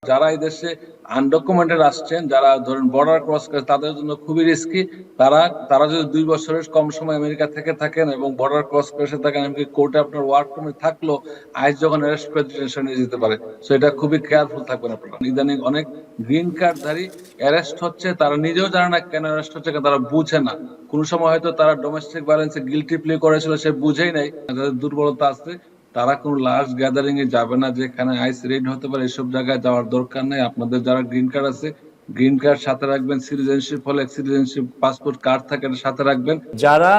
যারা এই দেশে আনডকুমেন্টেড আসছেন, যারা ধরেন বর্ডার ক্রস করে, তাদের জন্য খুবই রিস্কি। তারা তারা যদি 2 বছরের কম সময় আমেরিকা থেকে থাকেন এবং বর্ডার ক্রস করে এসে থাকেন, এমনকি কোর্টে আপনার ওয়ার্ক পারমিট থাকলো, আইস যখন অ্যারেস্ট করে ডিটেনশন নিয়ে যেতে পারে। সো এটা খুবই কেয়ারফুল থাকবেন আপনারা। ইদানিং অনেক গ্রিন কার্ডধারী অ্যারেস্ট হচ্ছে, তারা নিজেও জানে না কেন অ্যারেস্ট হচ্ছে, তারা বুঝে না। কোন সময় হয়তো তারা ডোমেস্টিক ভায়োলেন্সে গিলটি প্লে করেছিল, সে বুঝেই নাই, তাদের দুর্বলতা আছে। তারা কোনো লার্জ গ্যাদারিং এ যাবে না, যেখানে আইস রেড হতে পারে, এসব জায়গায় যাওয়ার দরকার নেই। আপনাদের যারা গ্রিন কার্ড আছে, গ্রিন কার্ড সাথে রাখবেন। সিটিজেনশিপ হলে সিটিজেনশিপ পাসপোর্ট কার্ড থাকে, এটা সাথে রাখবেন। যারা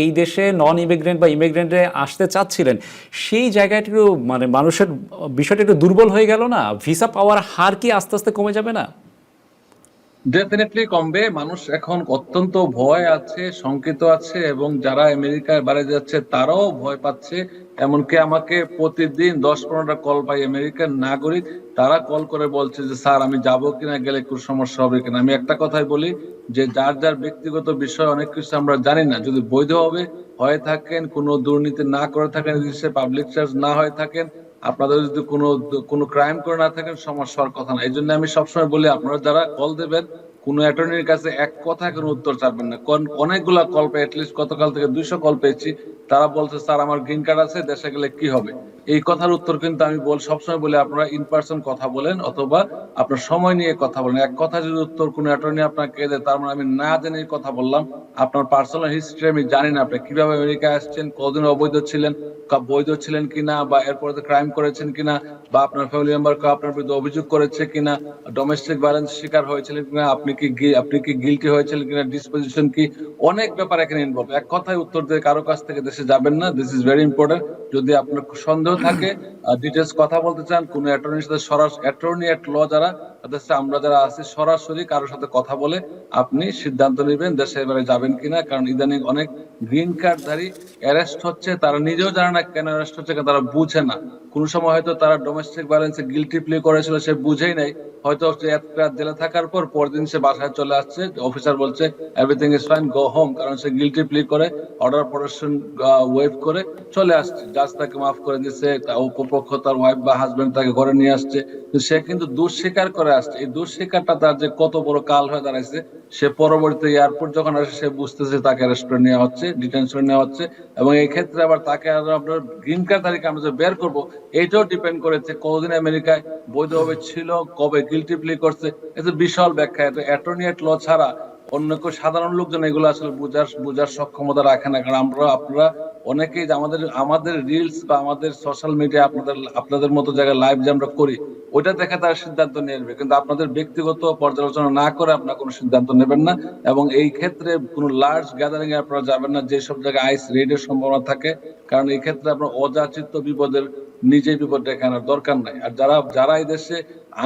এই দেশে নন ইমিগ্রেন্ট বা ইমিগ্রেন্টে আসতে চাচ্ছিলেন, সেই জায়গাটা একটু মানে মানুষের বিষয়টা একটু দুর্বল হয়ে গেল না? ভিসা পাওয়ার হার কি আস্তে আস্তে কমে যাবে না? ডেফিনেটলি কমবে। মানুষ এখন অত্যন্ত ভয় আছে, শঙ্কিত আছে, এবং যারা আমেরিকায় বাইরে যাচ্ছে তারাও ভয় পাচ্ছে। এমনকি আমাকে প্রতিদিন 10-15টা কল পাই আমেরিকার নাগরিক, তারা কল করে বলছে যে স্যার আমি যাব কিনা, গেলে কোনো সমস্যা হবে কিনা। আমি একটা কথাই বলি যে যার যার ব্যক্তিগত বিষয় অনেক কিছু আমরা জানি না। যদি বৈধভাবে হয়ে থাকেন, কোনো দুর্নীতি না করে থাকেন, দেশে পাবলিক চার্জ না হয়ে থাকেন, আপনাদের যদি কোনো কোনো ক্রাইম করে না থাকেন, সমস্যা হওয়ার কথা না। এই জন্য আমি সবসময় বলি, আপনারা যারা কল দেবেন, কোনো অ্যাটর্নির কাছে এক কথা কোনো উত্তর চাবেন না। কারণ অনেকগুলা কল পেয়ে, অ্যাটলিস্ট গতকাল থেকে 200 কল পেয়েছি। তারা বলছে স্যার আমার গ্রিন কার্ড আছে, দেশে গেলে কি হবে। এই কথার উত্তর কিন্তু আমি সবসময় বলি, আপনারা ইন পার্সন কথা বলেন, অথবা আপনার সময় নিয়ে কথা বলেন। এক কথা যদি উত্তর কোনো অ্যাটর্নি আপনাকে দেয়, তার মানে আমি না জেনে কথা বললাম, আপনার পার্সোনাল হিস্ট্রি আমি জানি না, আপনি কিভাবে আমেরিকায় আসছেন, কতদিন অবৈধ ছিলেন, বৈধ ছিলেন কিনা, বা এরপরে ক্রাইম করেছেন কিনা, বা আপনার ফ্যামিলি মেম্বার আপনার বিরুদ্ধে অভিযোগ করেছে কিনা, ডোমেস্টিক ভায়োলেন্স শিকার হয়েছিলেন কিনা, আপনি কি গিলটি হয়েছিলেন কিনা, ডিসপোজিশন কি, অনেক ব্যাপার এখানে ইনভলভ। এক কথায় উত্তর দিয়ে কারো কাছ থেকে দেশে যাবেন না। This is very important. যদি আপনার সন্দেহ থাকে, ডিটেলস কথা বলতে চান, কোন অ্যাটর্নির সাথে সরাসরি, অ্যাটর্নি এট ল যারা, তাদের সাথে আমরা যারা আছি, সরাসরি কারোর সাথে কথা বলে আপনি সিদ্ধান্ত নেবেন দেশে এবারে যাবেন কিনা। কারণ ইদানিং অনেক গ্রিন কার্ডধারী অ্যারেস্ট হচ্ছে, তারা নিজেও জানে না কেন অ্যারেস্ট হচ্ছে, তারা বুঝে না। কোন সময় হয়তো তারা ডোমেস্টিক ভায়োলেন্সে গিলটি প্লে করেছিল, সে বুঝেই নাই। হয়তো এক রাত জেলে থাকার পর পরদিন সে বাসায় চলে আসছে, অফিসার বলছে everything is fine, go home, কারণ সে গিলটি প্লে করে অর্ডার প্রোটেকশন ওয়েভ করে চলে আসছে। জাজ তাকে মাফ করে দিচ্ছে, উপপক্ষ তার ওয়াইফ বা হাজবেন্ড তাকে ঘরে নিয়ে আসছে। সে কিন্তু দোষ স্বীকার করে আসছে। এই দোষ স্বীকারটা তার যে কত বড় কাল হয়ে দাঁড়াইছে, সে পরবর্তীতে এয়ারপোর্ট যখন আসে, সে বুঝতেছে তাকে অ্যারেস্ট করে নেওয়া হচ্ছে, ডিটেনশন নেওয়া হচ্ছে। এবং এই ক্ষেত্রে আবার তাকে আপনার গ্রিন কার্ড তারিখে আমরা যে বের করবো, এইটাও ডিপেন্ড করেছে কতদিন আমেরিকায় বৈধভাবে ছিল, কবে গিলটি প্লে করছে। এটা বিশাল ব্যাখ্যা। এটা অ্যাটর্নি এট ল ছাড়া অন্য কেউ, সাধারণ লোকজন এগুলো আসলে বোঝার সক্ষমতা রাখে না। কারণ আপনারা অনেকেই যে আমাদের আমাদের রিলস বা আমাদের সোশ্যাল মিডিয়া, আপনাদের মতো জায়গায় লাইভ যে আমরা করি, ওইটা দেখে তারা সিদ্ধান্ত নিয়ে নেবে। কিন্তু আপনাদের ব্যক্তিগত পর্যালোচনা না করে আপনারা কোনো সিদ্ধান্ত নেবেন না। এবং এই ক্ষেত্রে কোনো লার্জ গ্যাদারিং এ আপনারা যাবেন না, যেসব জায়গায় আইস রেডের সম্ভাবনা থাকে। কারণ এই ক্ষেত্রে আপনার অযাচিত বিপদের, নিজেই বিপদ ডেকে আনার দরকার নাই। আর যারা যারা এই দেশে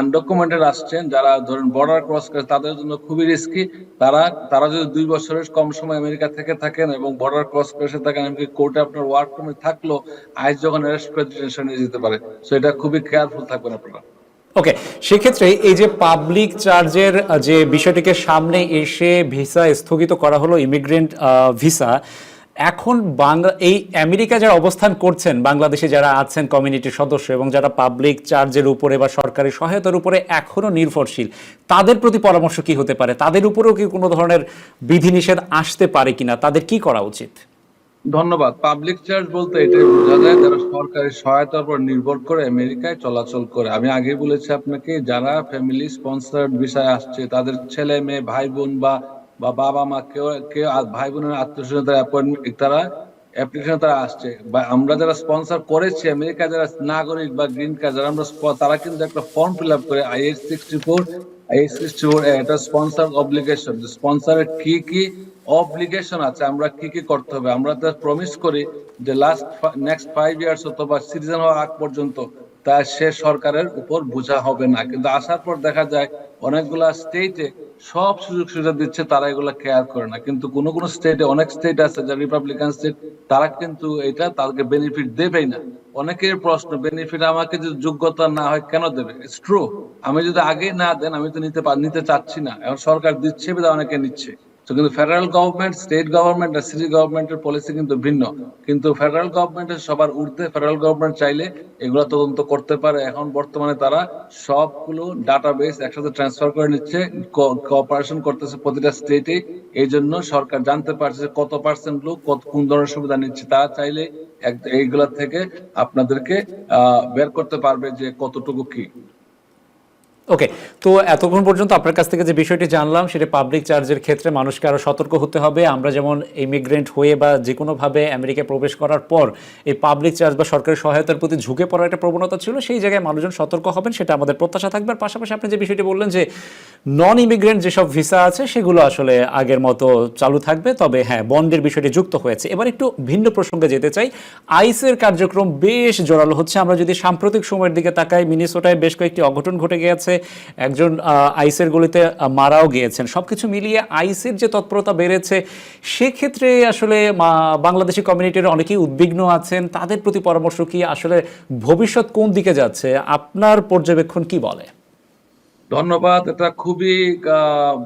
আনডকুমেন্টেড আসছেন, যারা ধরেন বর্ডার ক্রস করে, তাদের জন্য খুবই রিস্কি। তারা তারা যদি 2 বছরের কম সময় আমেরিকা থেকে থাকেন এবং বর্ডার ক্রস করে এসে থাকেন, এমনকি কোর্টে আপনার ওয়ার্ক পারমিট থাকলো, আইস যখন অ্যারেস্ট করে ডিটেনশন নিয়ে যেতে পারে। সো এটা খুবই কেয়ারফুল থাকবেন আপনারা। ওকে, সেক্ষেত্রে এই যে পাবলিক চার্জের যে বিষয়টিকে সামনে এসে ভিসা স্থগিত করা হলো, ইমিগ্রেন্ট ভিসা, এখন এই আমেরিকা যারা অবস্থান করছেন, বাংলাদেশে যারা আছেন কমিউনিটির সদস্য এবং যারা পাবলিক চার্জের উপরে বা সরকারি সহায়তার উপরে এখনো নির্ভরশীল, তাদের প্রতি পরামর্শ কি হতে পারে? তাদের উপরেও কি কোনো ধরনের বিধিনিষেধ আসতে পারে কিনা? তাদের কি করা উচিত? ধন্যবাদ। পাবলিক চার্জ বলতে এটাই বোঝা যায় যারা সরকারি সহায়তার উপর নির্ভর করে আমেরিকায় চলাচল করে। আমি আগে বলেছি আপনাকে, যারা ফ্যামিলি স্পন্সর্ড ভিসায় আসছে, তাদের ছেলে মেয়ে, ভাই বোন বা বা বাবা মা, কেউ কেউ ভাই বোনের আত্মীয় স্বজন, তারা অ্যাপয়েন্টমেন্ট, তারা অ্যাপ্লিকেশন তারা আসছে, বা আমরা যারা স্পন্সর করেছি আমেরিকা, যারা নাগরিক বা গ্রিন কার্ড যারা আমরা, তারা কিন্তু একটা ফর্ম ফিল আপ করে, I-864 এটা স্পন্সর অব্লিগেশন। স্পন্সরের কি কি অব্লিগেশন আছে, আমরা কি কি করতে হবে, আমরা তো প্রমিস করি যে নেক্সট 5 ইয়ার্স অথবা সিটিজেন হওয়ার আগ পর্যন্ত তা সে সরকারের উপর বোঝা হবে না। কিন্তু আসার পর দেখা যায় অনেকগুলা স্টেটে সব সুযোগ সুবিধা দিচ্ছে, তারা এগুলা কেয়ার করে না। কিন্তু কোন কোন স্টেটে, অনেক স্টেট আছে যা রিপাবলিকান স্টেট, তারা কিন্তু এটা তাদেরকে বেনিফিট দেবেই না। অনেকের প্রশ্ন, বেনিফিট আমাকে যদি যোগ্যতা না হয় কেন দেবে? It's true. আমি যদি আগে না দেন, আমি তো নিতে চাচ্ছি না। এখন সরকার দিচ্ছে বিধায় অনেকে নিচ্ছে। তো কিন্তু ফেডারেল গভর্নমেন্ট, স্টেট গভর্নমেন্ট আর সিটি গভর্নমেন্টের পলিসি কিন্তু ভিন্ন। কিন্তু ফেডারেল গভর্নমেন্টের সবার ঊর্ধ্বে, ফেডারেল গভর্নমেন্ট চাইলে এগুলো তদন্ত করতে পারে। এখন বর্তমানে তারা সবগুলো ডাটাবেস একসাথে ট্রান্সফার করে নিচ্ছে, কোঅপারেশন করতেছে প্রতিটা স্টেটে। এই জন্য সরকার জানতে পারছে যে কত পার্সেন্ট লোক কোন ধরনের সুবিধা নিচ্ছে। তারা চাইলে এইগুলা থেকে আপনাদেরকে বের করতে পারবে যে কতটুকু কি। ওকে, তো এতক্ষণ পর্যন্ত আপনার কাছ থেকে যে বিষয়টি জানলাম সেটা পাবলিক চার্জের ক্ষেত্রে মানুষকে আরো সতর্ক হতে হবে। আমরা যেমন ইমিগ্রেন্ট হয়ে বা যে কোনোভাবে আমেরিকায় প্রবেশ করার পর এই পাবলিক চার্জ বা সরকারি সহায়তার প্রতি ঝুঁকে পড়ার একটা প্রবণতা ছিল, সেই জায়গায় মানুষজন সতর্ক হবেন, সেটা আমাদের প্রত্যাশা থাকবে। আর পাশাপাশি আপনি যে বিষয়টি বললেন যে নন ইমিগ্রেন্ট যেসব ভিসা আছে সেগুলো আসলে আগের মতো চালু থাকবে, তবে হ্যাঁ বন্ডের বিষয়টি যুক্ত হয়েছে। এবার একটু ভিন্ন প্রসঙ্গে যেতে চাই। আইসের কার্যক্রম বেশ জোরালো হচ্ছে। আমরা যদি সাম্প্রতিক সময়ের দিকে তাকাই, মিনেসোটায় বেশ কয়েকটি অঘটন ঘটে গিয়েছে, একজন আইসের গুলিতে মারাও গিয়েছেন। সবকিছু মিলিয়ে আইসের যে তৎপরতা বেড়েছে, সেক্ষেত্রে আসলে বাংলাদেশি কমিউনিটির অনেকেই উদ্বিগ্ন আছেন। তাদের প্রতি পরামর্শ কি, আসলে ভবিষ্যৎ কোন দিকে যাচ্ছে, আপনার পর্যবেক্ষণ কি বলে? ধন্যবাদ। এটা খুবই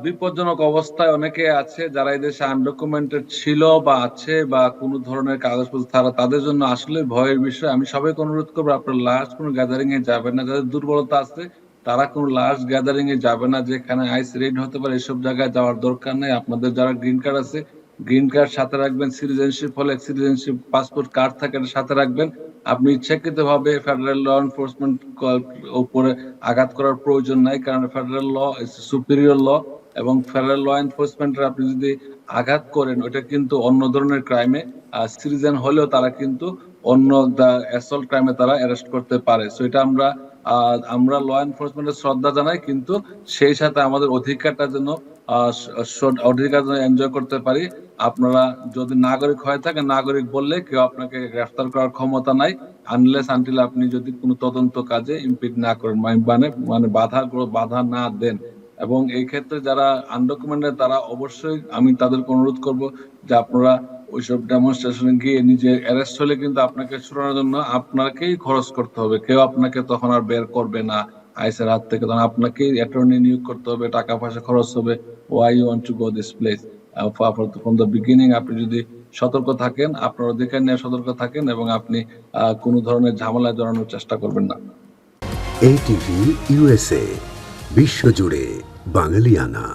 বিপজ্জনক অবস্থায় অনেকে আছে যারা এই দেশে আনডকুমেন্টেড ছিল বা আছে বা কোনো ধরনের কাগজপত্র ছাড়া। তাদের জন্য আসলে ভয়ের বিষয়। আমি সবাইকে অনুরোধ করবো, আপনার লাস্ট কোনো গ্যাদারিং এ যাবেন না। যাদের দুর্বলতা আছে তারা কোনো লাস্ট গ্যাদারিং এ যাবে না, যেখানে আইস রেড হতে পারে, এসব জায়গায় যাওয়ার দরকার নেই। আপনাদের যারা গ্রিন কার্ড আছে, গ্রিন কার্ড সাথে রাখবেন। সিটিজেনশিপ হলে সিটিজেনশিপ পাসপোর্ট কার্ড থাকে, এটা সাথে রাখবেন। আপনি ইচ্ছাকৃত ভাবে ফেডারেল ল এনফোর্সমেন্ট উপরে আঘাত করার প্রয়োজন নাই, কারণ ফেডারেল ল ইজ সুপিরিয়র ল। এবং ফেডারেল ল এনফোর্সমেন্টের আপনি যদি আঘাত করেন, ওটা কিন্তু অন্য ধরনের ক্রাইমে, সিটিজেন হলেও তারা কিন্তু অন্য অ্যাসল্ট ক্রাইমে তারা অ্যারেস্ট করতে পারে। সো এটা আমরা ল এনফোর্সমেন্টের শ্রদ্ধা জানাই, কিন্তু সেই সাথে আমাদের অধিকারটা যেন এনজয় করতে পারি। আপনারা যদি নাগরিক হয়ে থাকেন, নাগরিক বললে কেউ আপনাকে গ্রেফতার করার ক্ষমতা নাই, আনলেস আনটিল আপনি যদি কোনো তদন্ত কাজে ইমপিড না করেন, মানে বাধা না দেন। এবং এই ক্ষেত্রে যারা আনডকুমেন্টেড তারা অবশ্যই, আমি তাদেরকে অনুরোধ করব যে আপনারা ওইসব ডেমনস্ট্রেশনে গিয়ে নিজে অ্যারেস্ট হলে কিন্তু আপনাকে ছুড়ানোর জন্য আপনাকেই খরচ করতে হবে। কেউ আপনাকে তখন আর বের করবে না আইসের হাত থেকে। তখন আপনাকেই অ্যাটর্নি নিয়োগ করতে হবে, টাকা পয়সা খরচ হবে। Why you want to go this place? From the beginning আপনি যদি সতর্ক থাকেন, আপনার অধিকার নিয়ে সতর্ক থাকেন, এবং আপনি কোনো ধরনের ঝামেলায় জড়ানোর চেষ্টা করবেন না। ATV USA, বিশ্বজুড়ে বাঙালিয়ানা।